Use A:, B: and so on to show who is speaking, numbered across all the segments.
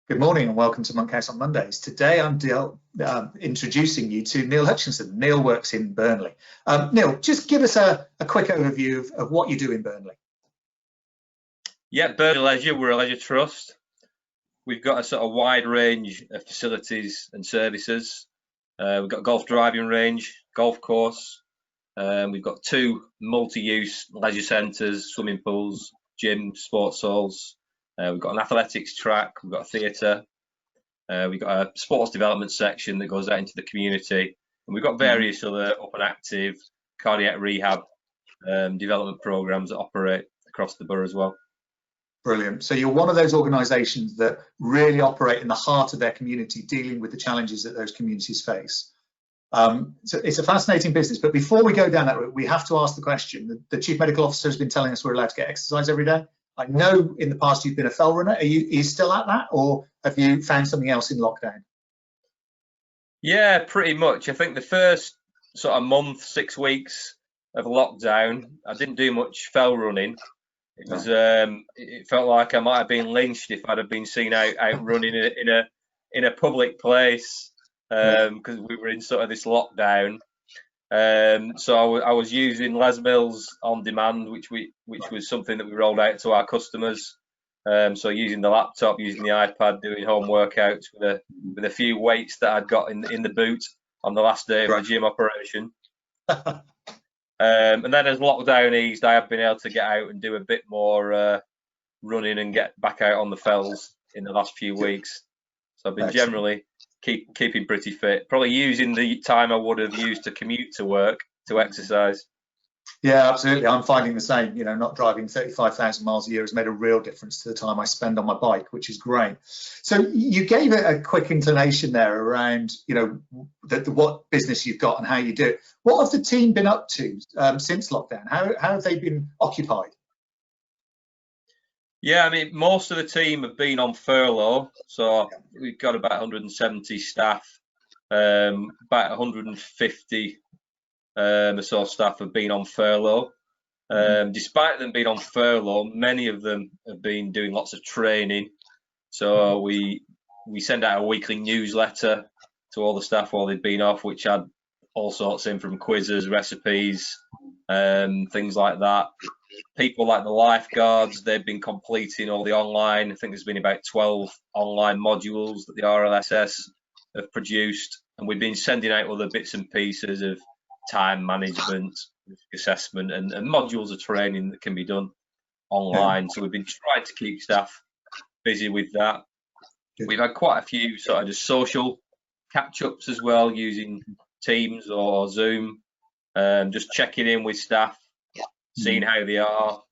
A: Good morning and welcome to Monkhouse on Mondays. Today I'm introducing you to Neil Hucthinson. Neil works in Burnley. Neil, just give us a quick overview of what you do in Burnley.
B: Yeah, Burnley Leisure, we're a leisure trust. We've got a sort of wide range of facilities and services. We've got a golf driving range, golf course. We've got 2 multi-use leisure centres, swimming pools, gym, sports halls. We've got an athletics track, we've got a theatre, we've got a sports development section that goes out into the community, and we've got various other up and active cardiac rehab development programs that operate across the borough as well.
A: Brilliant. So you're one of those organisations that really operate in the heart of their community, dealing with the challenges that those communities face. So it's a fascinating business, but before we go down that route, we have to ask the question. The Chief Medical Officer has been telling us we're allowed to get exercise every day. I know in the past you've been a fell runner. Are you still at that, or have you found something else in lockdown?
B: Yeah, pretty much. I think the first sort of month, 6 weeks of lockdown, I didn't do much fell running. It was it felt like I might have been lynched if I'd have been seen out running in a public place, because we were in sort of this lockdown. So I was using Les Mills on demand, which was something that we rolled out to our customers. So using the laptop, using the iPad, doing home workouts with a few weights that I'd got in the boot on the last day of the gym operation. And then as lockdown eased, I have been able to get out and do a bit more running and get back out on the fells in the last few weeks. So I've been generally keeping pretty fit, probably using the time I would have used to commute to work to exercise.
A: Yeah, absolutely. I'm finding the same. You know, not driving 35,000 miles a year has made a real difference to the time I spend on my bike, which is great. So you gave it a quick inclination there around, you know, what business you've got and how you do it. What have the team been up to since lockdown? How have they been occupied?
B: Yeah, I mean, most of the team have been on furlough, so we've got about 170 staff, about 150 or so staff have been on furlough. Despite them being on furlough, many of them have been doing lots of training. So we send out a weekly newsletter to all the staff while they've been off, which had all sorts in from quizzes, recipes, things like that. People like the lifeguards, they've been completing all the online. I think there's been about 12 online modules that the RLSS have produced, and we've been sending out other bits and pieces of time management, assessment, and modules of training that can be done online. So we've been trying to keep staff busy with that. We've had quite a few sort of just social catch-ups as well, using Teams or Zoom, just checking in with staff, seeing how they are,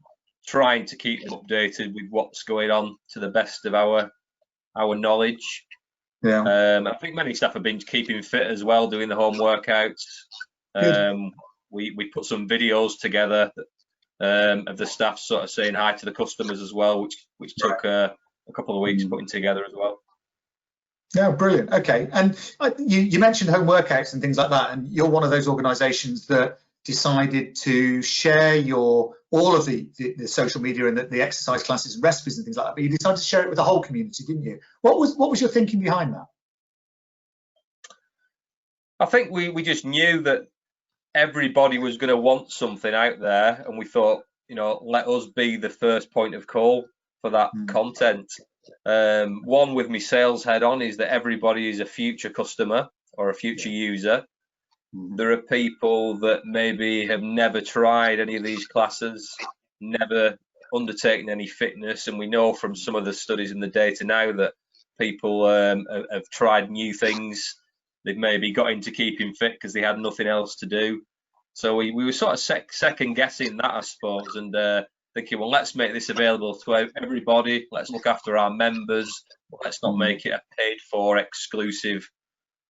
B: trying to keep them updated with what's going on to the best of our knowledge. I think many staff have been keeping fit as well, doing the home workouts. We put some videos together of the staff sort of saying hi to the customers as well, which took a couple of weeks putting together as well.
A: Yeah, brilliant. Okay, and you mentioned home workouts and things like that, and you're one of those organisations that decided to share all of the social media and the exercise classes and recipes and things like that, but you decided to share it with the whole community, didn't you? What was your thinking behind that?
B: I think we just knew that everybody was going to want something out there, and we thought, you know, let us be the first point of call for that content. One with my sales head on is that everybody is a future customer or a future user. There are people that maybe have never tried any of these classes, never undertaken any fitness, and we know from some of the studies in the data now that people have tried new things. They've maybe got into keeping fit because they had nothing else to do. So we were sort of second guessing that, I suppose, and thinking, well, let's make this available to everybody. Let's look after our members. Let's not make it a paid for exclusive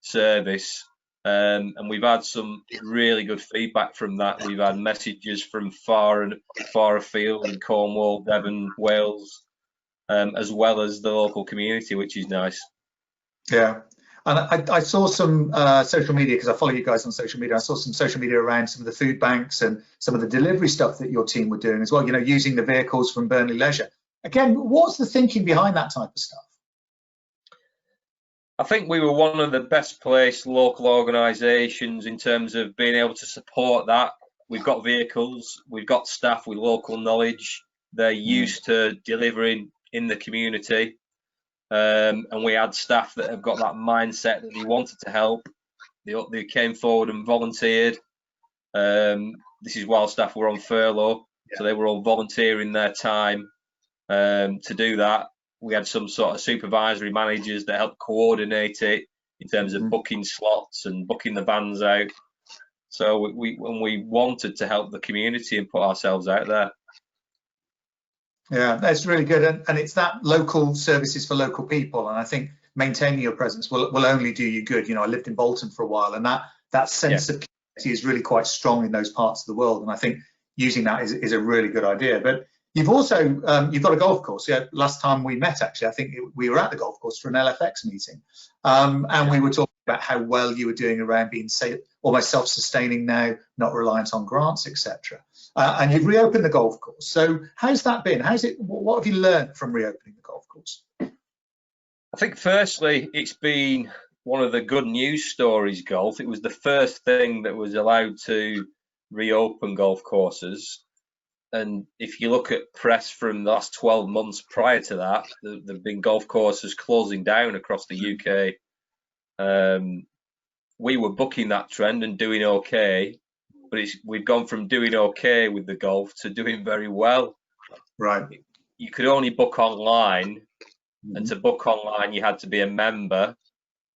B: service. And we've had some really good feedback from that. We've had messages from far afield in Cornwall, Devon, Wales, as well as the local community, which is nice.
A: Yeah, and I saw some social media, because I follow you guys on social media. I saw some social media around some of the food banks and some of the delivery stuff that your team were doing as well, you know, using the vehicles from Burnley Leisure. Again, what's the thinking behind that type of stuff?
B: I think we were one of the best placed local organisations in terms of being able to support that. We've got vehicles, we've got staff with local knowledge. They're used to delivering in the community, and we had staff that have got that mindset that they wanted to help. They came forward and volunteered. This is while staff were on furlough, so they were all volunteering their time to do that. We had some sort of supervisory managers that helped coordinate it in terms of booking slots and booking the vans out. So we wanted to help the community and put ourselves out there.
A: Yeah, that's really good, and it's that local services for local people, and I think maintaining your presence will only do you good. You know, I lived in Bolton for a while, and that sense of community is really quite strong in those parts of the world, and I think using that is a really good idea. But you've also you've got a golf course. Yeah, last time we met, actually, I think we were at the golf course for an LFX meeting, and we were talking about how well you were doing around being almost self-sustaining now, not reliant on grants, etc. And you've reopened the golf course. So how's that been? What have you learned from reopening the golf course?
B: I think firstly, it's been one of the good news stories, golf. It was the first thing that was allowed to reopen golf courses. And if you look at press from the last 12 months prior to that, there have been golf courses closing down across the UK. We were bucking that trend and doing okay, but we've gone from doing okay with the golf to doing very well.
A: Right.
B: You could only book online, and to book online you had to be a member.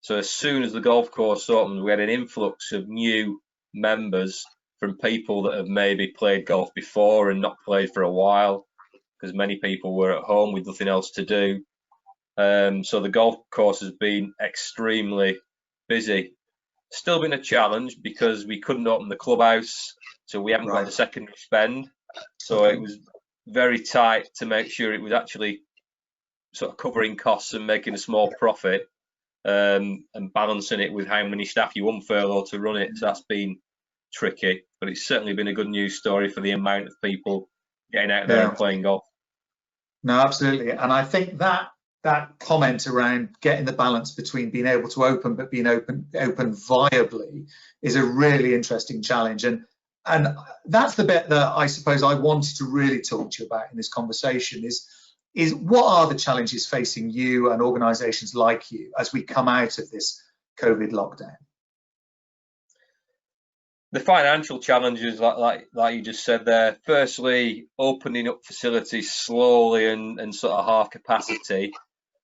B: So as soon as the golf course opened, we had an influx of new members from people that have maybe played golf before and not played for a while, because many people were at home with nothing else to do. So the golf course has been extremely busy. Still been a challenge because we couldn't open the clubhouse, so we haven't got the secondary spend. So it was very tight to make sure it was actually sort of covering costs and making a small profit, and balancing it with how many staff you unfurlough to run it. So that's been tricky, but it's certainly been a good news story for the amount of people getting out there and playing golf.
A: No, absolutely. And I think that comment around getting the balance between being able to open but being open viably is a really interesting challenge, and that's the bit that I suppose I wanted to really talk to you about in this conversation is what are the challenges facing you and organizations like you as we come out of this COVID lockdown?
B: The financial challenges, like you just said there, firstly, opening up facilities slowly and sort of half capacity.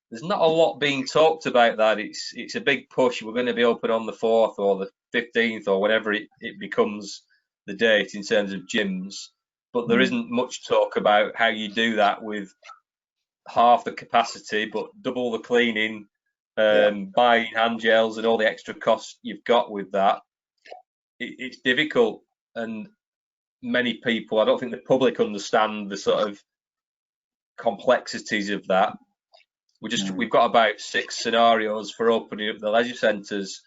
B: There's not a lot being talked about that. It's a big push. We're going to be open on the 4th or the 15th or whatever it becomes the date in terms of gyms. But there isn't much talk about how you do that with half the capacity, but double the cleaning, buying hand gels and all the extra costs you've got with that. It's difficult, and many people, I don't think the public understand the sort of complexities of that. We've got about 6 scenarios for opening up the leisure centres.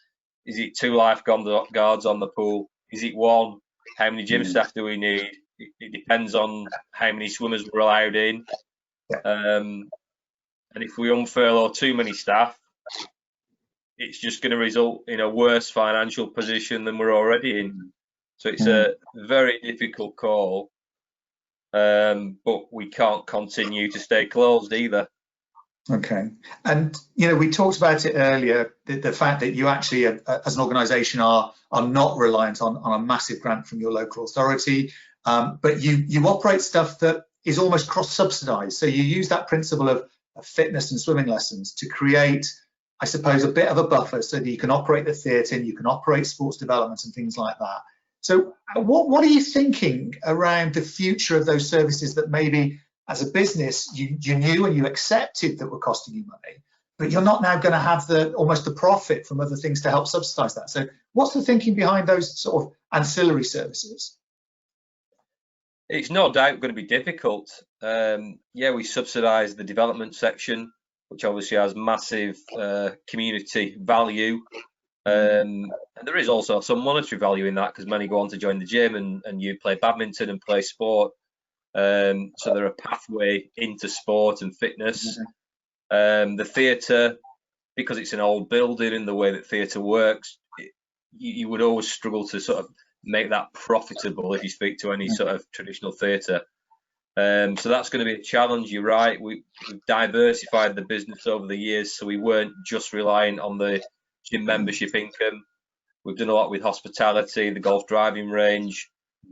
B: Is it 2 lifeguards on the pool? Is it 1? How many gym staff do we need? It depends on how many swimmers we're allowed in. And if we unfurlough too many staff, it's just going to result in a worse financial position than we're already in. So it's a very difficult call, but we can't continue to stay closed either.
A: Okay. And, you know, we talked about it earlier, the fact that you actually, as an organisation, are not reliant on a massive grant from your local authority, but you operate stuff that is almost cross-subsidised. So you use that principle of fitness and swimming lessons to create, I suppose, a bit of a buffer so that you can operate the theatre and you can operate sports development and things like that. So what are you thinking around the future of those services that maybe as a business you knew and you accepted that were costing you money, but you're not now going to have almost the profit from other things to help subsidise that? So what's the thinking behind those sort of ancillary services?
B: It's no doubt going to be difficult. We subsidise the development section, which obviously has massive community value. And there is also some monetary value in that because many go on to join the gym and you play badminton and play sport. So they're a pathway into sport and fitness. The theatre, because it's an old building and the way that theatre works, you would always struggle to sort of make that profitable if you speak to any sort of traditional theatre. So that's going to be a challenge. You're right. We've diversified the business over the years, so we weren't just reliant on the gym membership income. We've done a lot with hospitality, the golf driving range,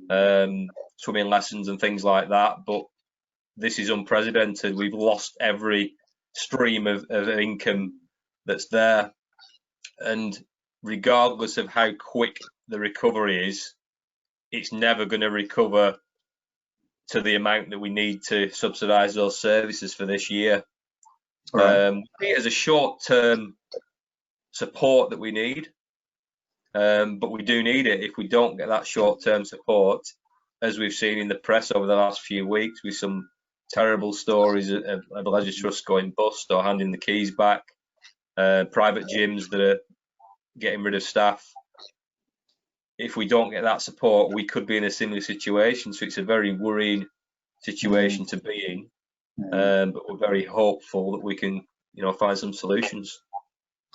B: swimming lessons and things like that. But this is unprecedented. We've lost every stream of income that's there. And regardless of how quick the recovery is, it's never going to recover to the amount that we need to subsidise those services for this year. Right. It is a short-term support that we need, but we do need it. If we don't get that short-term support, as we've seen in the press over the last few weeks, with some terrible stories of leisure trusts going bust or handing the keys back, private gyms that are getting rid of staff. If we don't get that support, we could be in a similar situation. So it's a very worrying situation to be in, but we're very hopeful that we can, find some solutions.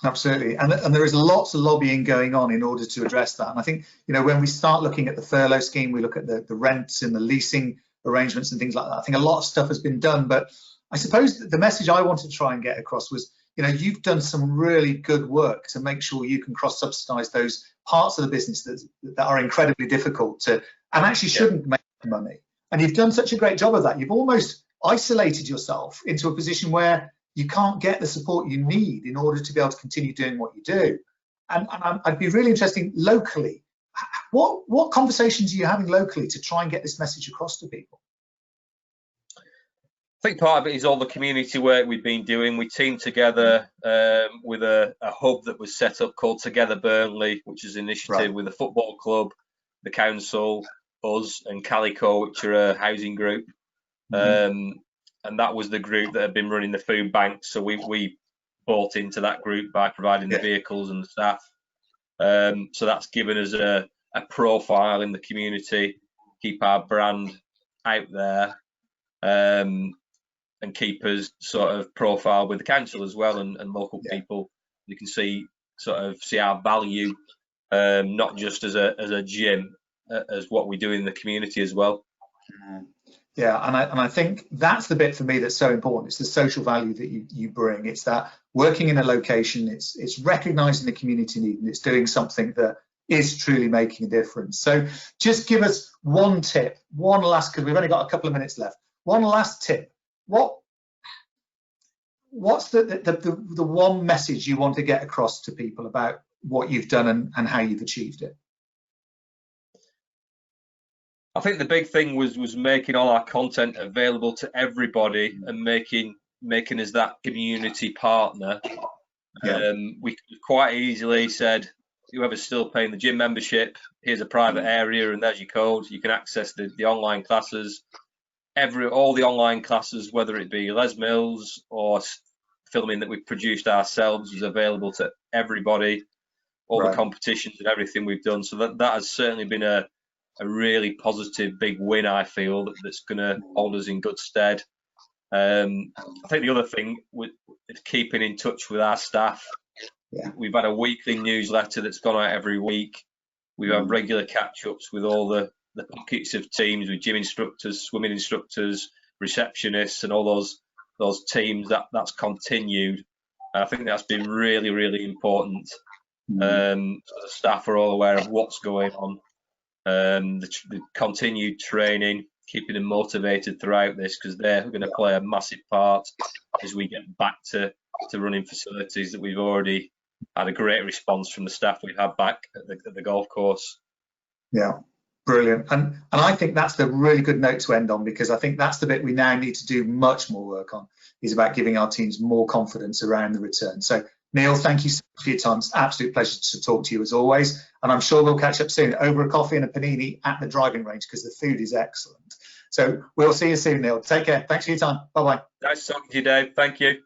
A: Absolutely, and there is lots of lobbying going on in order to address that. And I think, when we start looking at the furlough scheme, we look at the rents and the leasing arrangements and things like that. I think a lot of stuff has been done, but I suppose the message I wanted to try and get across was, you've done some really good work to make sure you can cross-subsidise those parts of the business that are incredibly difficult to, and actually shouldn't make money. And you've done such a great job of that. You've almost isolated yourself into a position where you can't get the support you need in order to be able to continue doing what you do. And I'd be really interested locally, what conversations are you having locally to try and get this message across to people?
B: I think part of it is all the community work we've been doing. We teamed together with a hub that was set up called Together Burnley, which is an initiative with the football club, the council, us and Calico, which are a housing group. And that was the group that had been running the food banks. So we bought into that group by providing the vehicles and the staff. So that's given us a profile in the community, keep our brand out there. And keep us sort of profile with the council as well and local people. You can see our value, not just as a gym, as what we do in the community as well.
A: Yeah, and I think that's the bit for me that's so important. It's the social value that you bring. It's that working in a location, it's recognising the community need, and it's doing something that is truly making a difference. So just give us one tip, one last, because we've only got a couple of minutes left. One last tip. What's the one message you want to get across to people about what you've done and how you've achieved it?
B: I think the big thing was making all our content available to everybody and making us that community partner. We could quite easily said, whoever's still paying the gym membership, here's a private area and there's your code. You can access the online classes. All the online classes, whether it be Les Mills or filming that we've produced ourselves, is available to everybody. All the competitions and everything we've done. So that has certainly been a really positive, big win, I feel, that's going to hold us in good stead. I think the other thing is keeping in touch with our staff. We've had a weekly newsletter that's gone out every week. We've had regular catch-ups with all the pockets of teams, with gym instructors, swimming instructors, receptionists, and all those teams. That's continued. I think that's been really, really important. So the staff are all aware of what's going on. The continued training, keeping them motivated throughout this, because they're going to play a massive part as we get back to running facilities that we've already had a great response from the staff we've had back at the golf course.
A: Yeah. Brilliant. And I think that's the really good note to end on, because I think that's the bit we now need to do much more work on, is about giving our teams more confidence around the return. So Neil, thank you so much for your time. It's an absolute pleasure to talk to you as always. And I'm sure we'll catch up soon over a coffee and a panini at the driving range, because the food is excellent. So we'll see you soon, Neil. Take care. Thanks for your time. Bye-bye.
B: Nice talking to you, Dave. Thank you.